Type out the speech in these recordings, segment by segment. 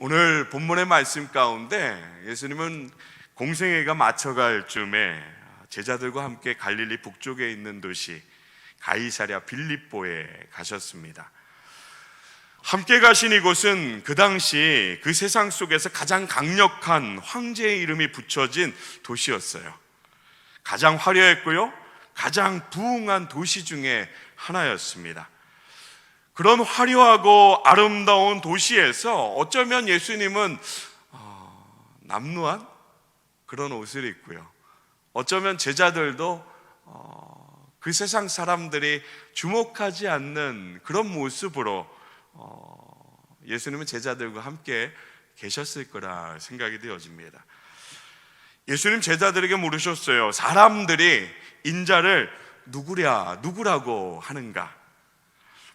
오늘 본문의 말씀 가운데 예수님은 공생애가 맞춰갈 즈음에 제자들과 함께 갈릴리 북쪽에 있는 도시 가이사랴 빌립보에 가셨습니다. 함께 가신 이곳은 그 당시 그 세상 속에서 가장 강력한 황제의 이름이 붙여진 도시였어요. 가장 화려했고요, 가장 부흥한 도시 중에 하나였습니다. 그런 화려하고 아름다운 도시에서 어쩌면 예수님은 남루한 그런 옷을 입고요, 어쩌면 제자들도 그 세상 사람들이 주목하지 않는 그런 모습으로 예수님은 제자들과 함께 계셨을 거라 생각이 되어집니다. 예수님 제자들에게 물으셨어요. 사람들이 인자를 누구라고 하는가?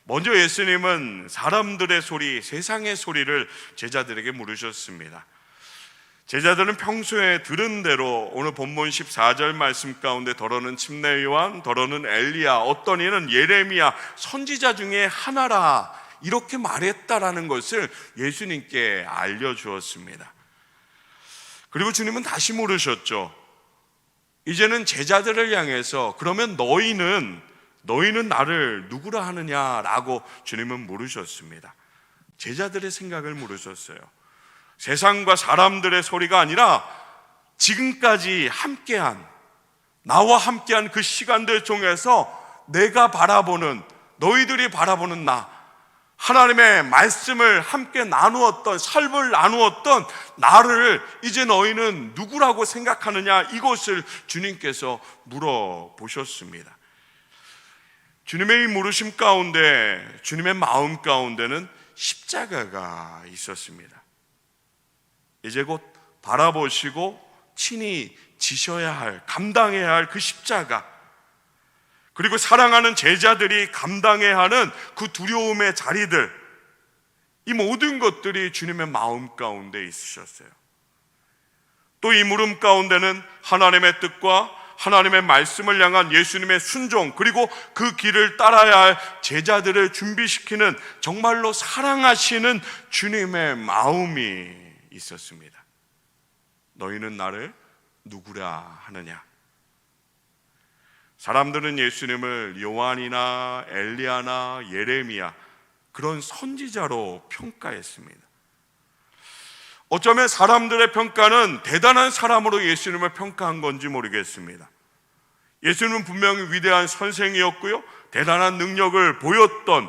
먼저 예수님은 사람들의 소리, 세상의 소리를 제자들에게 물으셨습니다. 제자들은 평소에 들은 대로 오늘 본문 14절 말씀 가운데 더러는 침례 요한, 더러는 엘리야, 어떤 이는 예레미야, 선지자 중에 하나라, 이렇게 말했다라는 것을 예수님께 알려주었습니다. 그리고 주님은 다시 물으셨죠. 이제는 제자들을 향해서 그러면 너희는 나를 누구라 하느냐라고 주님은 물으셨습니다. 제자들의 생각을 물으셨어요. 세상과 사람들의 소리가 아니라 지금까지 나와 함께한 그 시간들 중에서 너희들이 바라보는 나, 하나님의 말씀을 함께 나누었던, 삶을 나누었던 나를 이제 너희는 누구라고 생각하느냐, 이것을 주님께서 물어보셨습니다. 주님의 이 물으심 가운데, 주님의 마음 가운데는 십자가가 있었습니다. 이제 곧 바라보시고 친히 지셔야 할, 감당해야 할 그 십자가, 그리고 사랑하는 제자들이 감당해야 하는 그 두려움의 자리들, 이 모든 것들이 주님의 마음 가운데 있으셨어요. 또 이 물음 가운데는 하나님의 뜻과 하나님의 말씀을 향한 예수님의 순종, 그리고 그 길을 따라야 할 제자들을 준비시키는 정말로 사랑하시는 주님의 마음이 있었습니다. 너희는 나를 누구라 하느냐? 사람들은 예수님을 요한이나 엘리야나 예레미야, 그런 선지자로 평가했습니다. 어쩌면 사람들의 평가는 대단한 사람으로 예수님을 평가한 건지 모르겠습니다. 예수님은 분명히 위대한 선생이었고요, 대단한 능력을 보였던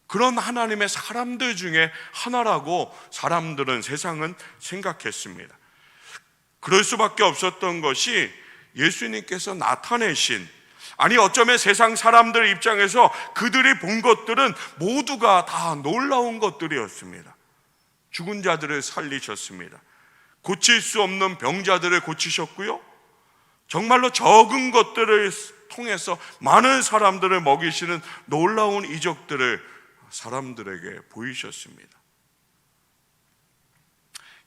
그런 하나님의 사람들 중에 하나라고 세상은 생각했습니다. 그럴 수밖에 없었던 것이 예수님께서 나타내신, 어쩌면 세상 사람들 입장에서 그들이 본 것들은 모두가 다 놀라운 것들이었습니다. 죽은 자들을 살리셨습니다. 고칠 수 없는 병자들을 고치셨고요, 정말로 적은 것들을 통해서 많은 사람들을 먹이시는 놀라운 이적들을 사람들에게 보이셨습니다.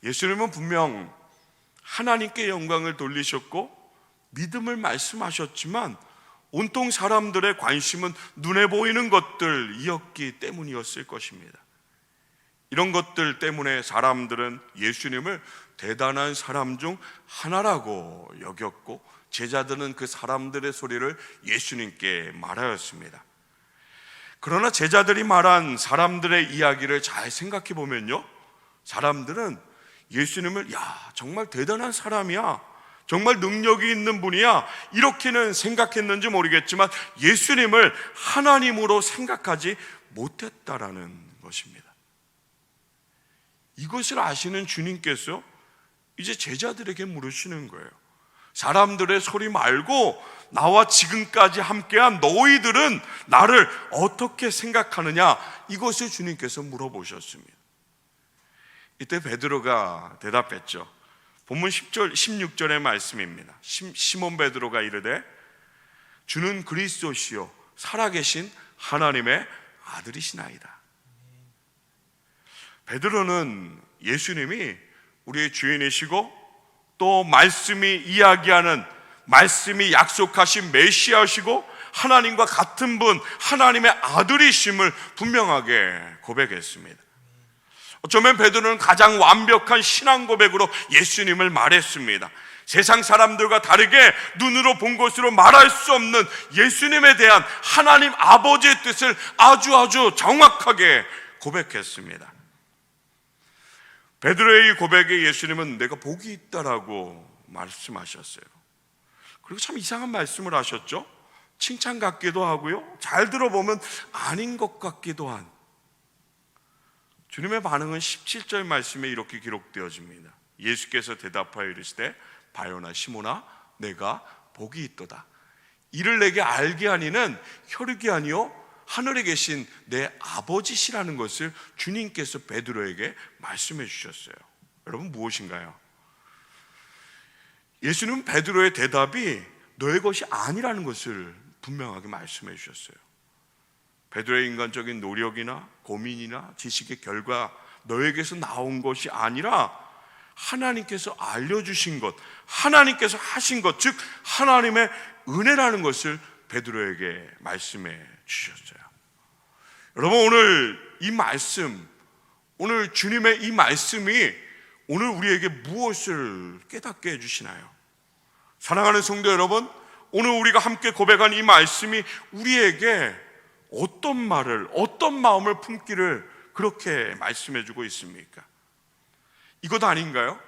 예수님은 분명 하나님께 영광을 돌리셨고 믿음을 말씀하셨지만 온통 사람들의 관심은 눈에 보이는 것들이었기 때문이었을 것입니다. 이런 것들 때문에 사람들은 예수님을 대단한 사람 중 하나라고 여겼고, 제자들은 그 사람들의 소리를 예수님께 말하였습니다. 그러나 제자들이 말한 사람들의 이야기를 잘 생각해 보면요, 사람들은 예수님을 정말 대단한 사람이야, 정말 능력이 있는 분이야, 이렇게는 생각했는지 모르겠지만 예수님을 하나님으로 생각하지 못했다라는 것입니다. 이것을 아시는 주님께서 이제 제자들에게 물으시는 거예요. 사람들의 소리 말고 나와 지금까지 함께한 너희들은 나를 어떻게 생각하느냐, 이것을 주님께서 물어보셨습니다. 이때 베드로가 대답했죠. 본문 10절, 16절의 말씀입니다. 시몬 베드로가 이르되 주는 그리스도시요 살아계신 하나님의 아들이시나이다. 베드로는 예수님이 우리의 주인이시고 또 말씀이 이야기하는, 말씀이 약속하신 메시아시고 하나님과 같은 분, 하나님의 아들이심을 분명하게 고백했습니다. 어쩌면 베드로는 가장 완벽한 신앙 고백으로 예수님을 말했습니다. 세상 사람들과 다르게 눈으로 본 것으로 말할 수 없는 예수님에 대한 하나님 아버지의 뜻을 아주 정확하게 고백했습니다. 베드로의 이 고백에 예수님은 내가 복이 있다라고 말씀하셨어요. 그리고 참 이상한 말씀을 하셨죠. 칭찬 같기도 하고요, 잘 들어보면 아닌 것 같기도 한. 주님의 반응은 17절 말씀에 이렇게 기록되어집니다. 예수께서 대답하여 이르시되 바요나 시몬아 내가 복이 있도다. 이를 내게 알게 하니는 혈육이 아니요 하늘에 계신 내 아버지시라는 것을 주님께서 베드로에게 말씀해 주셨어요. 여러분, 무엇인가요? 예수님은 베드로의 대답이 너의 것이 아니라는 것을 분명하게 말씀해 주셨어요. 베드로의 인간적인 노력이나 고민이나 지식의 결과 너에게서 나온 것이 아니라 하나님께서 알려주신 것, 하나님께서 하신 것, 즉 하나님의 은혜라는 것을 베드로에게 말씀해 주셨어요. 여러분, 오늘 이 말씀, 오늘 주님의 이 말씀이 오늘 우리에게 무엇을 깨닫게 해주시나요? 사랑하는 성도 여러분, 오늘 우리가 함께 고백한 이 말씀이 우리에게 어떤 말을, 어떤 마음을 품기를 그렇게 말씀해 주고 있습니까? 이것 아닌가요?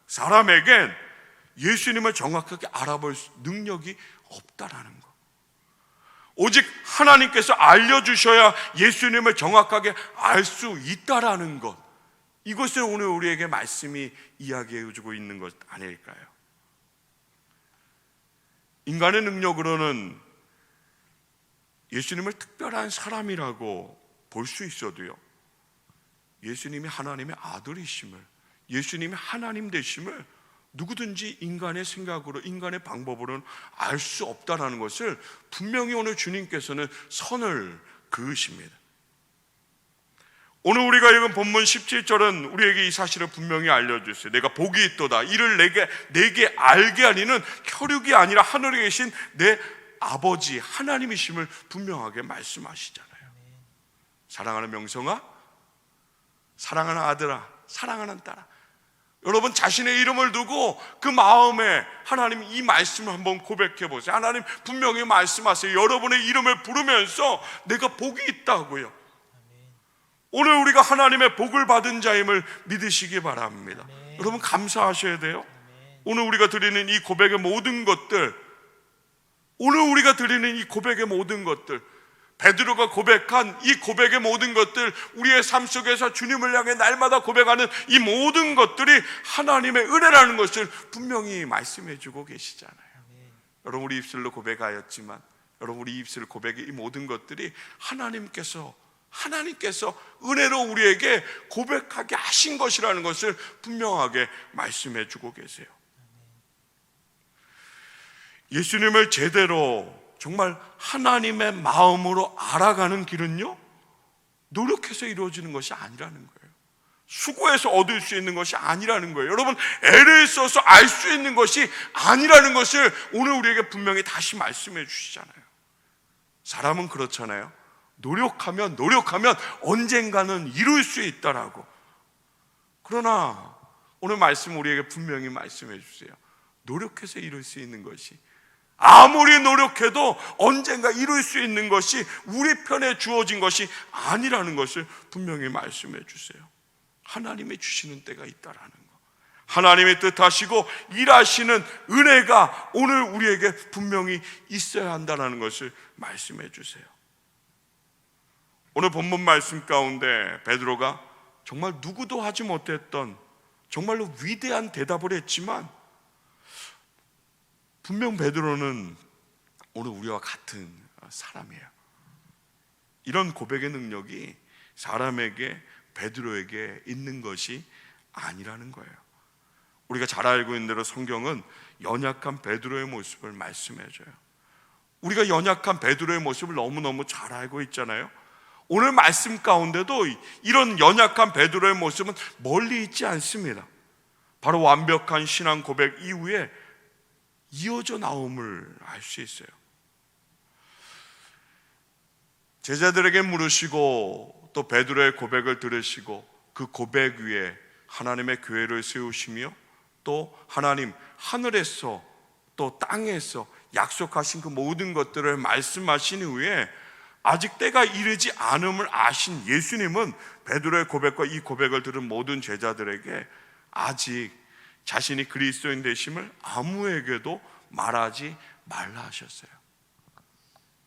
사람에겐 예수님을 정확하게 알아볼 능력이 없다라는 것, 오직 하나님께서 알려주셔야 예수님을 정확하게 알 수 있다라는 것, 이것을 오늘 우리에게 말씀이 이야기해 주고 있는 것 아닐까요? 인간의 능력으로는 예수님을 특별한 사람이라고 볼 수 있어도요, 예수님이 하나님의 아들이심을, 예수님이 하나님 되심을 누구든지 인간의 생각으로, 인간의 방법으로는 알 수 없다는 것을 분명히 오늘 주님께서는 선을 그으십니다. 오늘 우리가 읽은 본문 17절은 우리에게 이 사실을 분명히 알려주세요. 내가 복이 있도다. 이를 내게 알게 하니는 혈육이 아니라 하늘에 계신 내 아버지 하나님이심을 분명하게 말씀하시잖아요. 사랑하는 명성아, 사랑하는 아들아, 사랑하는 딸아, 여러분 자신의 이름을 두고 그 마음에 하나님 이 말씀을 한번 고백해 보세요. 하나님 분명히 말씀하세요. 여러분의 이름을 부르면서 내가 복이 있다고요. 오늘 우리가 하나님의 복을 받은 자임을 믿으시기 바랍니다. 여러분 감사하셔야 돼요. 오늘 우리가 드리는 이 고백의 모든 것들, 오늘 우리가 드리는 이 고백의 모든 것들, 베드로가 고백한 이 고백의 모든 것들, 우리의 삶 속에서 주님을 향해 날마다 고백하는 이 모든 것들이 하나님의 은혜라는 것을 분명히 말씀해 주고 계시잖아요. 여러분 우리 입술로 고백하였지만, 여러분 우리 입술 고백의 이 모든 것들이 하나님께서 은혜로 우리에게 고백하게 하신 것이라는 것을 분명하게 말씀해 주고 계세요. 예수님을 제대로 정말 하나님의 마음으로 알아가는 길은요, 노력해서 이루어지는 것이 아니라는 거예요. 수고해서 얻을 수 있는 것이 아니라는 거예요. 여러분 애를 써서 알 수 있는 것이 아니라는 것을 오늘 우리에게 분명히 다시 말씀해 주시잖아요. 사람은 그렇잖아요. 노력하면 언젠가는 이룰 수 있다라고. 그러나 오늘 말씀 우리에게 분명히 말씀해 주세요. 노력해서 이룰 수 있는 것이, 아무리 노력해도 언젠가 이룰 수 있는 것이 우리 편에 주어진 것이 아니라는 것을 분명히 말씀해 주세요. 하나님이 주시는 때가 있다라는 것, 하나님의 뜻하시고 일하시는 은혜가 오늘 우리에게 분명히 있어야 한다는 것을 말씀해 주세요. 오늘 본문 말씀 가운데 베드로가 정말 누구도 하지 못했던 정말로 위대한 대답을 했지만, 분명 베드로는 오늘 우리와 같은 사람이에요. 이런 고백의 능력이 사람에게, 베드로에게 있는 것이 아니라는 거예요. 우리가 잘 알고 있는 대로 성경은 연약한 베드로의 모습을 말씀해줘요. 우리가 연약한 베드로의 모습을 너무너무 잘 알고 있잖아요. 오늘 말씀 가운데도 이런 연약한 베드로의 모습은 멀리 있지 않습니다. 바로 완벽한 신앙 고백 이후에 이어져 나옴을 알 수 있어요. 제자들에게 물으시고 또 베드로의 고백을 들으시고 그 고백 위에 하나님의 교회를 세우시며 또 하나님 하늘에서 또 땅에서 약속하신 그 모든 것들을 말씀하신 후에 아직 때가 이르지 않음을 아신 예수님은 베드로의 고백과 이 고백을 들은 모든 제자들에게 아직 자신이 그리스도인 되심을 아무에게도 말하지 말라 하셨어요.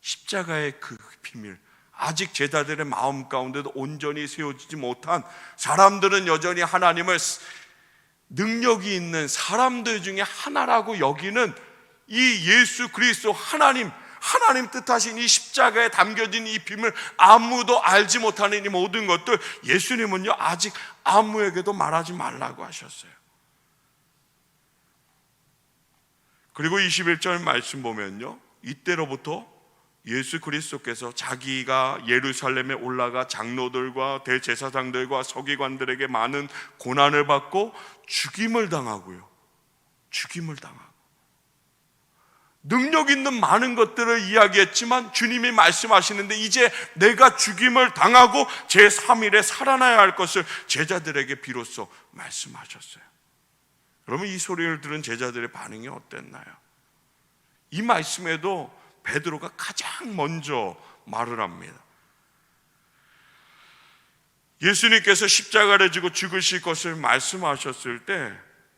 십자가의 그 비밀, 아직 제자들의 마음 가운데도 온전히 세워지지 못한 사람들은 여전히 하나님을 능력이 있는 사람들 중에 하나라고 여기는 이 예수 그리스도 하나님 뜻하신 이 십자가에 담겨진 이 비밀, 아무도 알지 못하는 이 모든 것들, 예수님은요 아직 아무에게도 말하지 말라고 하셨어요. 그리고 21절 말씀 보면요, 이때로부터 예수 그리스도께서 자기가 예루살렘에 올라가 장로들과 대제사장들과 서기관들에게 많은 고난을 받고 죽임을 당하고요, 능력 있는 많은 것들을 이야기했지만 주님이 말씀하시는데 이제 내가 죽임을 당하고 제3일에 살아나야 할 것을 제자들에게 비로소 말씀하셨어요. 여러분, 이 소리를 들은 제자들의 반응이 어땠나요? 이 말씀에도 베드로가 가장 먼저 말을 합니다. 예수님께서 십자가를 지고 죽으실 것을 말씀하셨을 때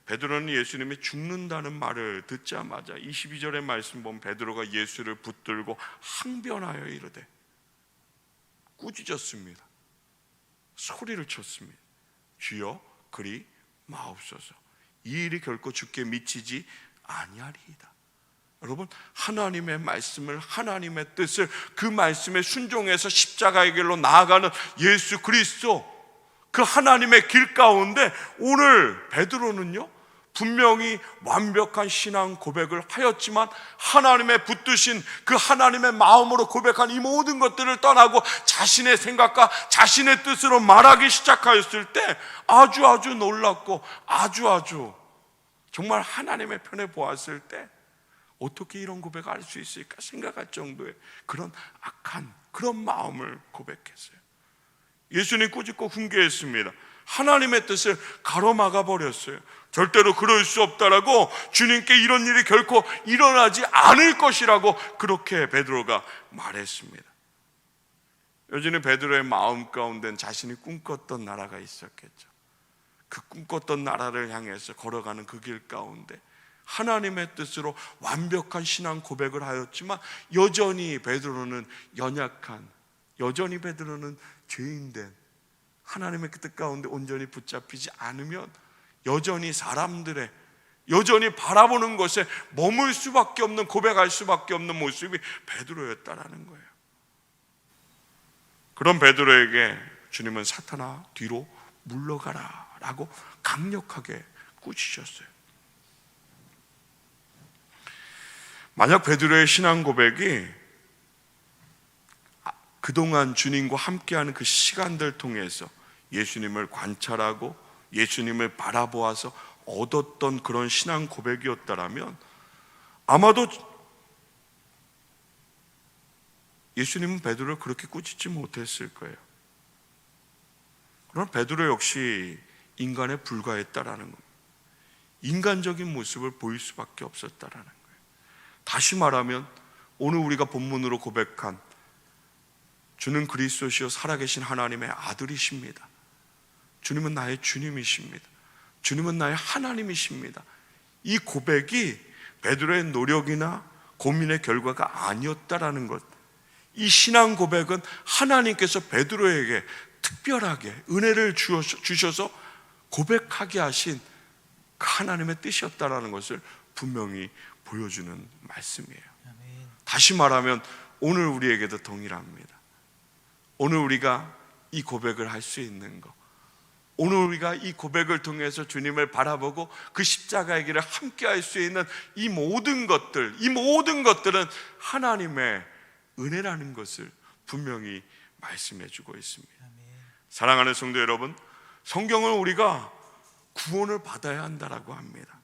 베드로는 예수님이 죽는다는 말을 듣자마자 22절의 말씀 보면 베드로가 예수를 붙들고 항변하여 이르되, 꾸짖었습니다. 소리를 쳤습니다. 주여 그리 마옵소서. 이 일이 결코 주께 미치지 아니하리이다. 여러분, 하나님의 말씀을, 하나님의 뜻을, 그 말씀에 순종해서 십자가의 길로 나아가는 예수 그리스도, 그 하나님의 길 가운데 오늘 베드로는요 분명히 완벽한 신앙 고백을 하였지만 하나님의 붙드신 그 하나님의 마음으로 고백한 이 모든 것들을 떠나고 자신의 생각과 자신의 뜻으로 말하기 시작하였을 때 아주 놀랍고 아주 정말 하나님의 편에 보았을 때 어떻게 이런 고백을 할 수 있을까 생각할 정도의 그런 악한 그런 마음을 고백했어요. 예수님 꾸짖고 훈계했습니다. 하나님의 뜻을 가로막아 버렸어요. 절대로 그럴 수 없다라고, 주님께 이런 일이 결코 일어나지 않을 것이라고 그렇게 베드로가 말했습니다. 여전히 베드로의 마음 가운데는 자신이 꿈꿨던 나라가 있었겠죠. 그 꿈꿨던 나라를 향해서 걸어가는 그 길 가운데 하나님의 뜻으로 완벽한 신앙 고백을 하였지만 여전히 베드로는 연약한, 여전히 베드로는 죄인된, 하나님의 그 뜻 가운데 온전히 붙잡히지 않으면 여전히 사람들의, 여전히 바라보는 것에 머물 수밖에 없는, 고백할 수밖에 없는 모습이 베드로였다라는 거예요. 그런 베드로에게 주님은 사탄아 뒤로 물러가라 라고 강력하게 꾸짖으셨어요. 만약 베드로의 신앙 고백이 그동안 주님과 함께하는 그 시간들 통해서 예수님을 관찰하고 예수님을 바라보아서 얻었던 그런 신앙 고백이었다라면 아마도 예수님은 베드로를 그렇게 꾸짖지 못했을 거예요. 그러나 베드로 역시 인간에 불과했다라는 겁니다. 인간적인 모습을 보일 수밖에 없었다라는 거예요. 다시 말하면 오늘 우리가 본문으로 고백한 주는 그리스도시요 살아계신 하나님의 아들이십니다. 주님은 나의 주님이십니다. 주님은 나의 하나님이십니다. 이 고백이 베드로의 노력이나 고민의 결과가 아니었다라는 것, 이 신앙 고백은 하나님께서 베드로에게 특별하게 은혜를 주셔서 고백하게 하신 그 하나님의 뜻이었다라는 것을 분명히 보여주는 말씀이에요. 다시 말하면 오늘 우리에게도 동일합니다. 오늘 우리가 이 고백을 할 수 있는 것, 오늘 우리가 이 고백을 통해서 주님을 바라보고 그 십자가의 길을 함께 할 수 있는 이 모든 것들은 하나님의 은혜라는 것을 분명히 말씀해 주고 있습니다. 사랑하는 성도 여러분, 성경은 우리가 구원을 받아야 한다라고 합니다.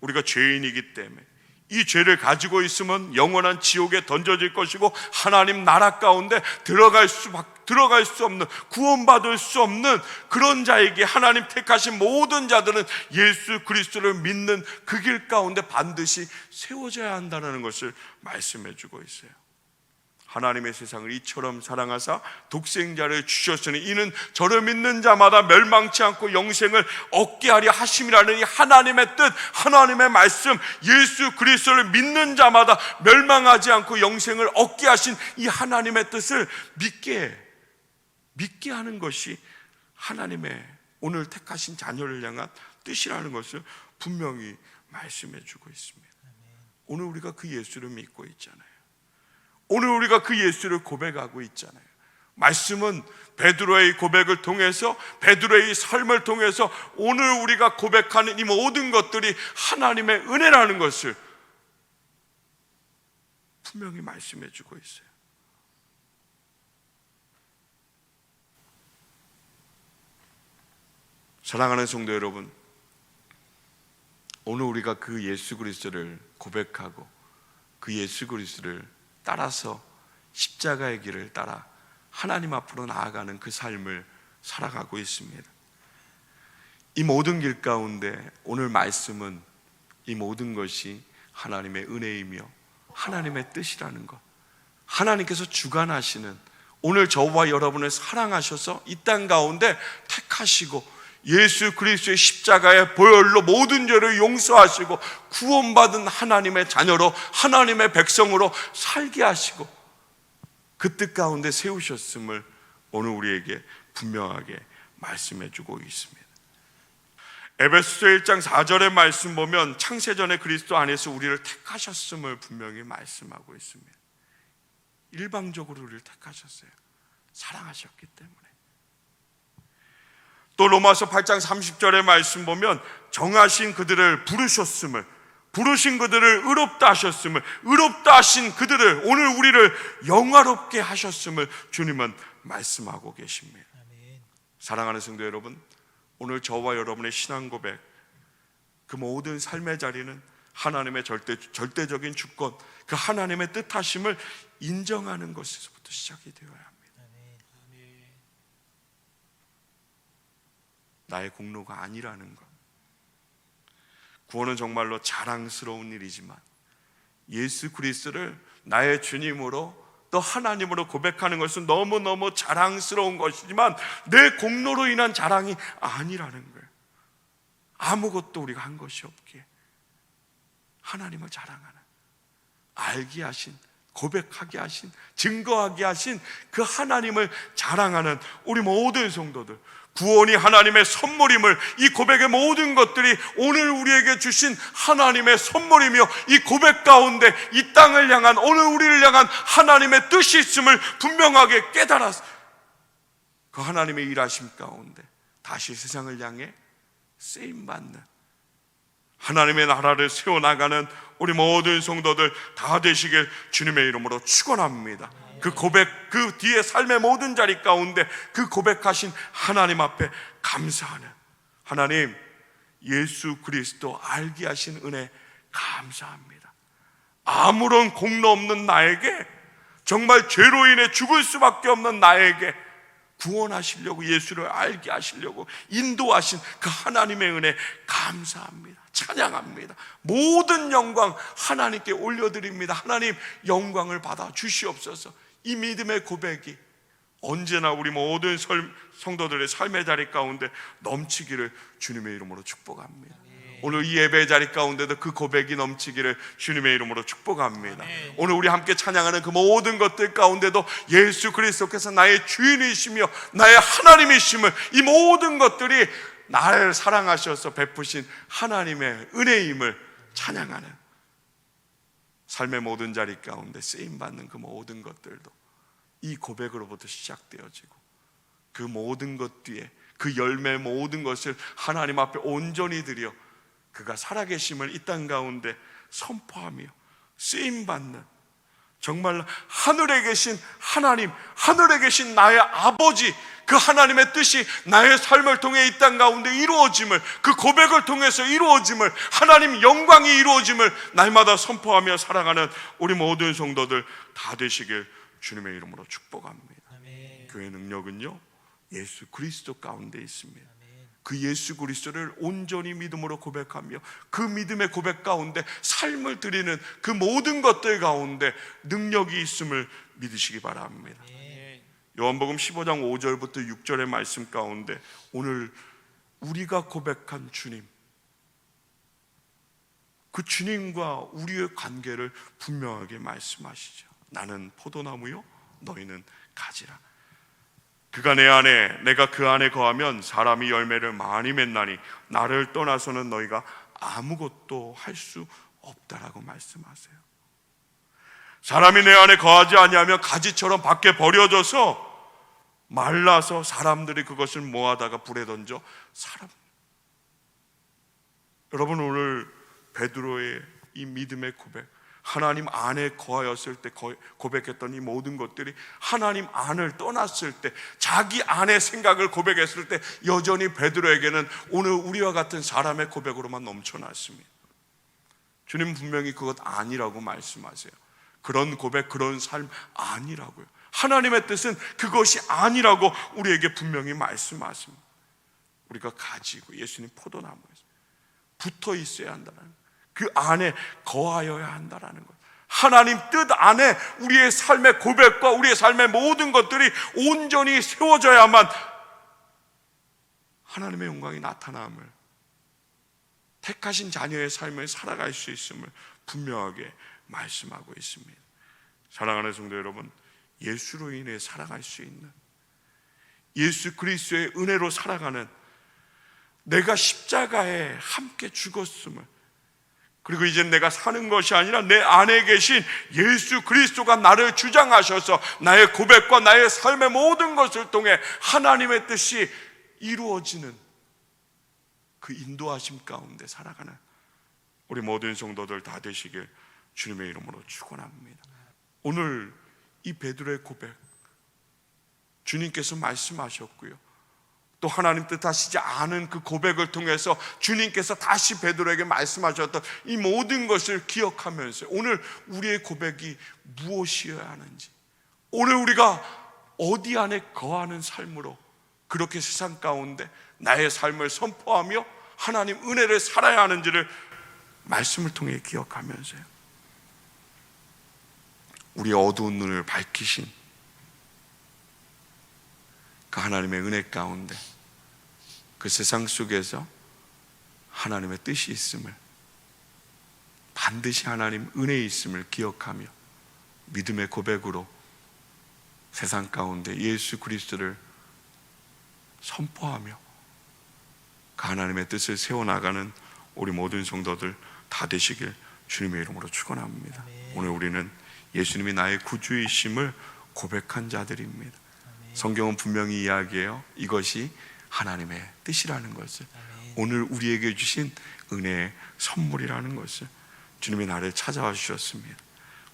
우리가 죄인이기 때문에, 이 죄를 가지고 있으면 영원한 지옥에 던져질 것이고 하나님 나라 가운데 들어갈 수 없는, 구원받을 수 없는 그런 자에게 하나님 택하신 모든 자들은 예수 그리스도를 믿는 그 길 가운데 반드시 세워져야 한다는 것을 말씀해 주고 있어요. 하나님의 세상을 이처럼 사랑하사 독생자를 주셨으니 이는 저를 믿는 자마다 멸망치 않고 영생을 얻게 하려 하심이라는 이 하나님의 뜻, 하나님의 말씀, 예수 그리스도를 믿는 자마다 멸망하지 않고 영생을 얻게 하신 이 하나님의 뜻을 믿게 하는 것이 하나님의 오늘 택하신 자녀를 향한 뜻이라는 것을 분명히 말씀해 주고 있습니다. 오늘 우리가 그 예수를 믿고 있잖아요. 오늘 우리가 그 예수를 고백하고 있잖아요. 말씀은 베드로의 고백을 통해서, 베드로의 삶을 통해서 오늘 우리가 고백하는 이 모든 것들이 하나님의 은혜라는 것을 분명히 말씀해 주고 있어요. 사랑하는 성도 여러분, 오늘 우리가 그 예수 그리스도를 고백하고 그 예수 그리스도를 따라서 십자가의 길을 따라 하나님 앞으로 나아가는 그 삶을 살아가고 있습니다. 이 모든 길 가운데 오늘 말씀은 이 모든 것이 하나님의 은혜이며 하나님의 뜻이라는 것, 하나님께서 주관하시는, 오늘 저와 여러분을 사랑하셔서 이 땅 가운데 택하시고 예수 그리스도의 십자가의 보혈로 모든 죄를 용서하시고 구원받은 하나님의 자녀로, 하나님의 백성으로 살게 하시고 그 뜻 가운데 세우셨음을 오늘 우리에게 분명하게 말씀해 주고 있습니다. 에베소서 1장 4절의 말씀 보면 창세전에 그리스도 안에서 우리를 택하셨음을 분명히 말씀하고 있습니다. 일방적으로 우리를 택하셨어요. 사랑하셨기 때문에. 또 로마서 8장 30절의 말씀 보면 정하신 그들을 부르신 그들을 의롭다 하셨음을, 의롭다 하신 그들을, 오늘 우리를 영화롭게 하셨음을 주님은 말씀하고 계십니다. 사랑하는 성도 여러분, 오늘 저와 여러분의 신앙 고백, 그 모든 삶의 자리는 하나님의 절대적인 주권, 그 하나님의 뜻하심을 인정하는 것에서부터 시작이 되어야 합니다. 나의 공로가 아니라는 것. 구원은 정말로 자랑스러운 일이지만 예수 그리스도를 나의 주님으로 또 하나님으로 고백하는 것은 너무너무 자랑스러운 것이지만 내 공로로 인한 자랑이 아니라는 거예요. 아무것도 우리가 한 것이 없기에 하나님을 자랑하는, 알게 하신, 고백하게 하신, 증거하게 하신 그 하나님을 자랑하는 우리 모든 성도들, 구원이 하나님의 선물임을, 이 고백의 모든 것들이 오늘 우리에게 주신 하나님의 선물이며 이 고백 가운데 이 땅을 향한, 오늘 우리를 향한 하나님의 뜻이 있음을 분명하게 깨달아서 그 하나님의 일하심 가운데 다시 세상을 향해 쓰임받는, 하나님의 나라를 세워나가는 우리 모든 성도들 다 되시길 주님의 이름으로 축원합니다. 그 고백, 그 뒤에 삶의 모든 자리 가운데 그 고백하신 하나님 앞에 감사하는, 하나님 예수 그리스도 알게 하신 은혜 감사합니다. 아무런 공로 없는 나에게, 정말 죄로 인해 죽을 수밖에 없는 나에게 구원하시려고, 예수를 알게 하시려고 인도하신 그 하나님의 은혜 감사합니다. 찬양합니다. 모든 영광 하나님께 올려드립니다. 하나님 영광을 받아 주시옵소서. 이 믿음의 고백이 언제나 우리 모든 성도들의 삶의 자리 가운데 넘치기를 주님의 이름으로 축복합니다. 오늘 이 예배 자리 가운데도 그 고백이 넘치기를 주님의 이름으로 축복합니다. 오늘 우리 함께 찬양하는 그 모든 것들 가운데도 예수 그리스도께서 나의 주인이시며 나의 하나님이심을, 이 모든 것들이 나를 사랑하셔서 베푸신 하나님의 은혜임을 찬양하는 삶의 모든 자리 가운데 쓰임받는 그 모든 것들도 이 고백으로부터 시작되어지고 그 모든 것 뒤에 그 열매 모든 것을 하나님 앞에 온전히 드려 그가 살아계심을 이 땅 가운데 선포하며 쓰임받는, 정말 하늘에 계신 하나님, 하늘에 계신 나의 아버지, 그 하나님의 뜻이 나의 삶을 통해 이 땅 가운데 이루어짐을, 그 고백을 통해서 이루어짐을, 하나님 영광이 이루어짐을 날마다 선포하며 살아가는 우리 모든 성도들 다 되시길 주님의 이름으로 축복합니다. 아멘. 교회 능력은요, 예수 그리스도 가운데 있습니다. 아멘. 그 예수 그리스도를 온전히 믿음으로 고백하며 그 믿음의 고백 가운데 삶을 드리는 그 모든 것들 가운데 능력이 있음을 믿으시기 바랍니다. 아멘. 요한복음 15장 5절부터 6절의 말씀 가운데 오늘 우리가 고백한 주님, 그 주님과 우리의 관계를 분명하게 말씀하시죠. 나는 포도나무요 너희는 가지라. 그가 내 안에 내가 그 안에 거하면 사람이 열매를 많이 맺나니 나를 떠나서는 너희가 아무것도 할 수 없다라고 말씀하세요. 사람이 내 안에 거하지 아니하면 가지처럼 밖에 버려져서 말라서 사람들이 그것을 모아다가 불에 던져 사람. 여러분, 오늘 베드로의 이 믿음의 고백, 하나님 안에 거하였을 때 고백했던 이 모든 것들이 하나님 안을 떠났을 때, 자기 안의 생각을 고백했을 때 여전히 베드로에게는 오늘 우리와 같은 사람의 고백으로만 넘쳐났습니다. 주님 분명히 그것 아니라고 말씀하세요. 그런 고백, 그런 삶 아니라고요. 하나님의 뜻은 그것이 아니라고 우리에게 분명히 말씀하십니다. 우리가 가지고 예수님 포도나무에서 붙어 있어야 한다는 거예요. 그 안에 거하여야 한다는 거예요. 하나님 뜻 안에 우리의 삶의 고백과 우리의 삶의 모든 것들이 온전히 세워져야만 하나님의 영광이 나타남을, 택하신 자녀의 삶을 살아갈 수 있음을 분명하게 말씀하고 있습니다. 사랑하는 성도 여러분, 예수로 인해 살아갈 수 있는, 예수 그리스도의 은혜로 살아가는, 내가 십자가에 함께 죽었음을, 그리고 이제 내가 사는 것이 아니라 내 안에 계신 예수 그리스도가 나를 주장하셔서 나의 고백과 나의 삶의 모든 것을 통해 하나님의 뜻이 이루어지는 그 인도하심 가운데 살아가는 우리 모든 성도들 다 되시길 주님의 이름으로 축원합니다. 오늘 이 베드로의 고백, 주님께서 말씀하셨고요, 또 하나님 뜻하시지 않은 그 고백을 통해서 주님께서 다시 베드로에게 말씀하셨던 이 모든 것을 기억하면서 오늘 우리의 고백이 무엇이어야 하는지, 오늘 우리가 어디 안에 거하는 삶으로 그렇게 세상 가운데 나의 삶을 선포하며 하나님 은혜를 살아야 하는지를 말씀을 통해 기억하면서요, 우리의 어두운 눈을 밝히신 그 하나님의 은혜 가운데 그 세상 속에서 하나님의 뜻이 있음을, 반드시 하나님 은혜에 있음을 기억하며 믿음의 고백으로 세상 가운데 예수 그리스도를 선포하며 그 하나님의 뜻을 세워나가는 우리 모든 성도들 다 되시길 주님의 이름으로 축원합니다. 오늘 우리는 예수님이 나의 구주이심을 고백한 자들입니다. 성경은 분명히 이야기해요. 이것이 하나님의 뜻이라는 것을, 오늘 우리에게 주신 은혜의 선물이라는 것을. 주님이 나를 찾아와 주셨습니다.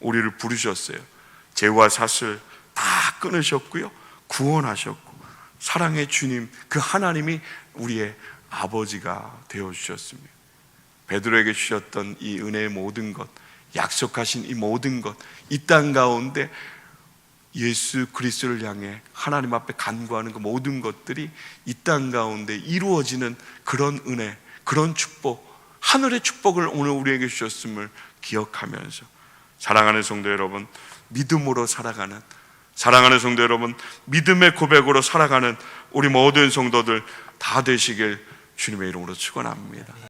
우리를 부르셨어요. 죄와 사슬 다 끊으셨고요, 구원하셨고, 사랑의 주님 그 하나님이 우리의 아버지가 되어주셨습니다. 베드로에게 주셨던 이 은혜의 모든 것, 약속하신 이 모든 것, 이 땅 가운데 예수 그리스도를 향해 하나님 앞에 간구하는 그 모든 것들이 이 땅 가운데 이루어지는 그런 은혜, 그런 축복, 하늘의 축복을 오늘 우리에게 주셨음을 기억하면서 사랑하는 성도 여러분, 믿음으로 살아가는, 사랑하는 성도 여러분, 믿음의 고백으로 살아가는 우리 모든 성도들 다 되시길 주님의 이름으로 축원합니다.